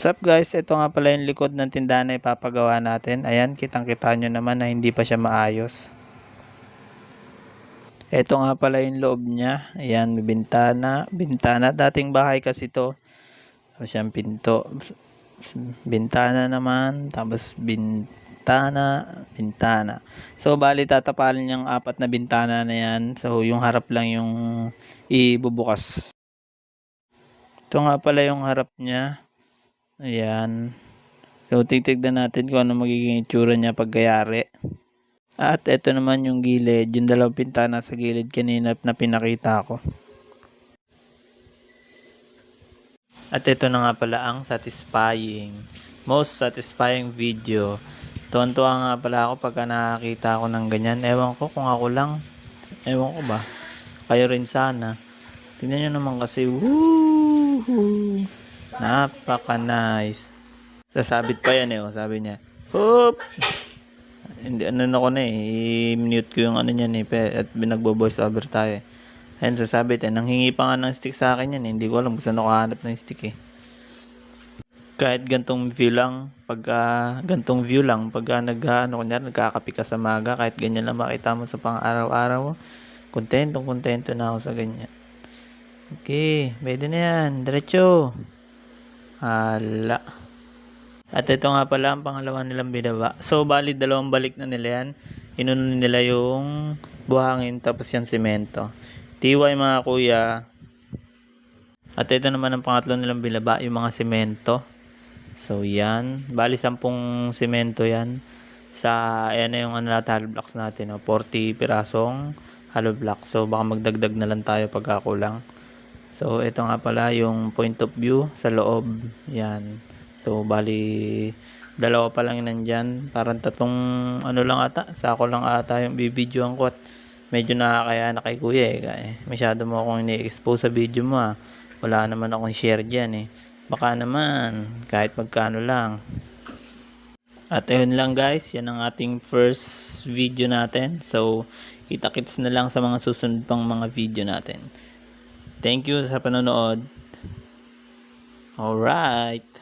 What's up guys? Ito nga pala yung likod ng tindahan na ipapagawa natin. Ayan, kitang-kita nyo naman na hindi pa siya maayos. Ito nga pala yung loob niya. Ayan, may bintana. Bintana, dating bahay kasi to. Tapos yung pinto. Bintana naman. Tapos bintana. So, bali tatapalin yung 4 na bintana na yan. So, yung harap lang yung ibubukas. Ito nga pala yung harap niya. Ayan. So, titignan natin kung ano magiging itsura niya pagkayari. At ito naman yung gilid. Yung dalawang pintana sa gilid kanina na pinakita ko. At ito na nga pala ang most satisfying video. Tuwan-tuwa nga pala ako pagka nakakita ako ng ganyan. Ewan ko kung ako lang. Ewan ko ba. Kayo rin sana. Tingnan nyo naman kasi. Woohoo! Napaka nice. Sasabit pa yan sabi niya. Hoop! Hindi, ako na i-mute ko yung niyan at binagbo-voice over tayo. Ayun, sasabit nanghingi pa nga ng stick sa akin yan hindi ko alam kung saan ako hanap ng stick Kahit gantong view lang, pagka nagkakape ka sa maga, kahit ganyan lang makita mo sa pang-araw-araw, kontento na ako sa ganyan. Okay, pwede na yan. Diretso. Hala. At ito nga pala ang pangalawa nilang binaba. So, bali 2 balik na nila yan. Inunan nila yung buhangin tapos yung semento. TY mga kuya. At ito naman ang pangatlo nilang binaba, yung mga semento. So, yan. Bali 10 semento yan. Ayan na yung hollow blocks natin. 40 pirasong hollow block. So, baka magdagdag na lang tayo pagkakulang. So, ito nga pala yung point of view sa loob. Yan. So, bali 2 pa lang yun nandyan. Parang 3 lang ata. Sako lang ata yung bibidyoan ko at medyo nakakaya na kay kuya Masyado mo akong ini-expose sa video mo Wala naman akong share dyan Baka naman, kahit magkano lang. At ayun lang guys, yan ang ating first video natin. So, kita-kits na lang sa mga susunod pang mga video natin. Thank you sa panonood. Alright.